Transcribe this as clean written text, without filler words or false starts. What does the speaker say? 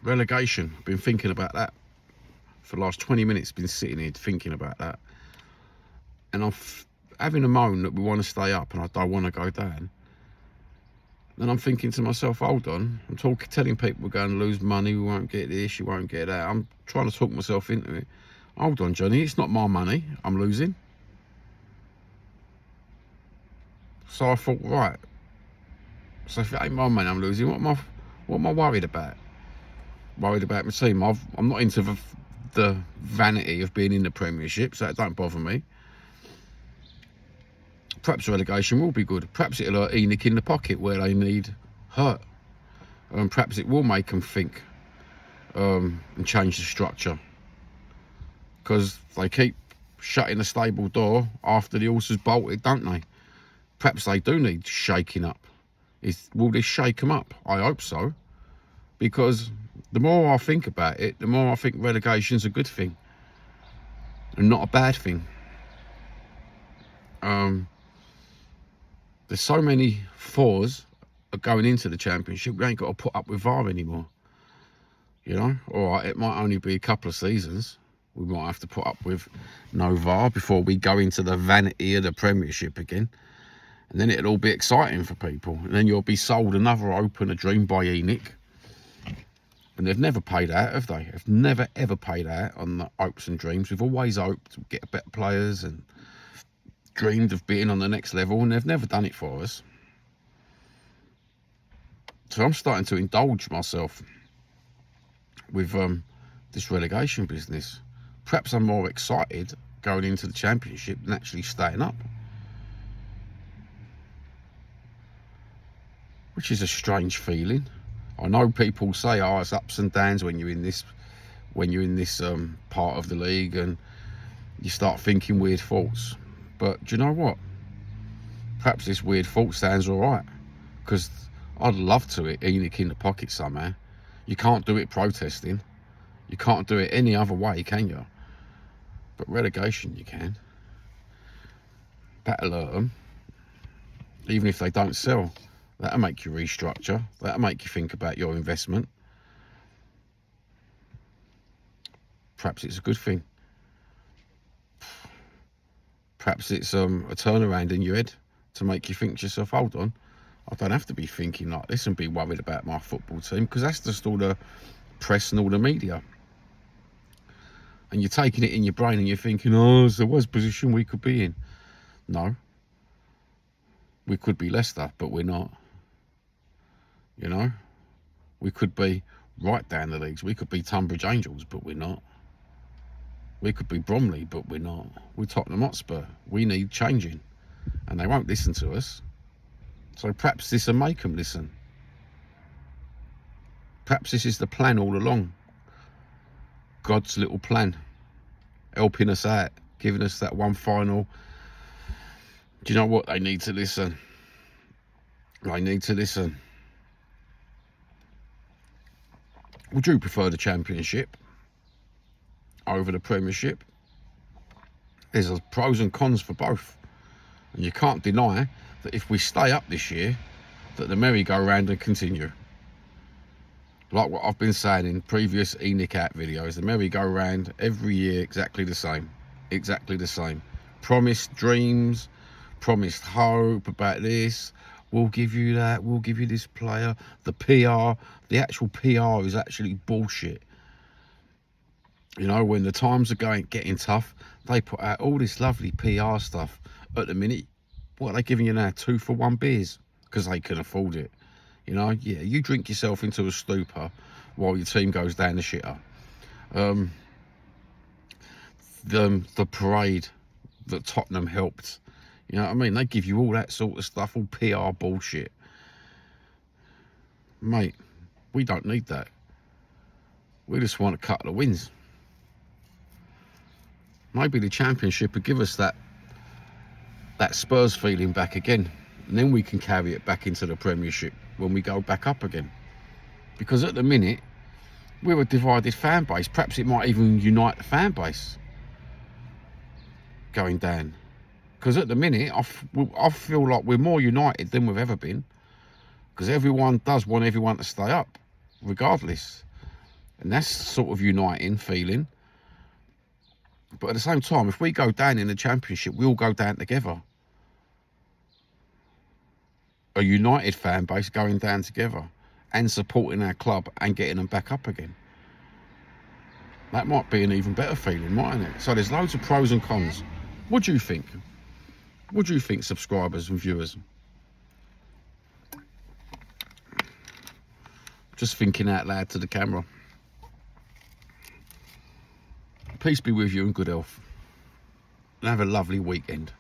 Relegation. Been thinking about that for the last 20 minutes. Been sitting here thinking about that, and I'm having a moan that we want to stay up and I don't want to go down. Then I'm thinking to myself, hold on. I'm telling people we're going to lose money. We won't get this. You won't get that. I'm trying to talk myself into it. Hold on, Johnny. It's not my money I'm losing. So I thought, right. So if it ain't my money I'm losing, what am I worried about? Worried about my team. I'm not into the vanity of being in the Premiership, so it don't bother me. Perhaps relegation will be good. Perhaps it'll hurt Enoch in the pocket where they need hurt. And perhaps it will make them think and change the structure. Because they keep shutting the stable door after the horse has bolted, don't they? Perhaps they do need shaking up. Will this shake them up? I hope so. Because the more I think about it, the more I think relegation's a good thing. And not a bad thing. There's so many fours are going into the Championship, we ain't got to put up with VAR anymore. You know, all right, it might only be a couple of seasons. We might have to put up with no VAR before we go into the vanity of the Premiership again. And then it'll all be exciting for people. And then you'll be sold another hope and a dream by Enoch. And they've never paid out, have they? They've never, ever paid out on the hopes and dreams. We've always hoped to get better players and dreamed of being on the next level, and they've never done it for us. So I'm starting to indulge myself with this relegation business. Perhaps I'm more excited going into the Championship than actually staying up, which is a strange feeling. I know people say, oh, it's ups and downs when you're in this part of the league, and you start thinking weird thoughts. But do you know what? Perhaps this weird thought sounds all right, because I'd love to hit Enoch in the pocket somehow. You can't do it protesting. You can't do it any other way, can you? But relegation, you can. That'll hurt them. Even if they don't sell, that'll make you restructure. That'll make you think about your investment. Perhaps it's a good thing. Perhaps it's a turnaround in your head to make you think to yourself, hold on, I don't have to be thinking like this and be worried about my football team, because that's just all the press and all the media. And you're taking it in your brain and you're thinking, oh, it's the worst position we could be in. No. We could be Leicester, but we're not. You know? We could be right down the leagues. We could be Tunbridge Angels, but we're not. We could be Bromley, but we're not. We're Tottenham Hotspur. We need changing. And they won't listen to us. So perhaps this will make them listen. Perhaps this is the plan all along. God's little plan. Helping us out. Giving us that one final. Do you know what? They need to listen. They need to listen. Would you prefer the Championship over the Premiership? There's pros and cons for both. And you can't deny that if we stay up this year, that the merry-go-round will continue. Like what I've been saying in previous Enoch Out videos, the merry-go-round every year exactly the same. Exactly the same. Promised dreams, promised hope about this. We'll give you that, we'll give you this player. The PR, the actual PR is actually bullshit. You know, when the times are getting tough, they put out all this lovely PR stuff. At the minute, what are they giving you now? 2-for-1 beers? Because they can afford it. You know, yeah, you drink yourself into a stupor while your team goes down the shitter. The parade that Tottenham helped. You know what I mean? They give you all that sort of stuff, all PR bullshit. Mate, we don't need that. We just want a couple of wins. Maybe the Championship will give us that Spurs feeling back again. And then we can carry it back into the Premiership when we go back up again. Because at the minute, we're a divided fan base. Perhaps it might even unite the fan base going down. Because at the minute, I feel like we're more united than we've ever been. Because everyone does want everyone to stay up, regardless. And that's sort of uniting feeling. But at the same time, if we go down in the Championship, we all go down together. A united fan base going down together and supporting our club and getting them back up again. That might be an even better feeling, mightn't it? So there's loads of pros and cons. What do you think? What do you think, subscribers and viewers? Just thinking out loud to the camera. Peace be with you and good health. And have a lovely weekend.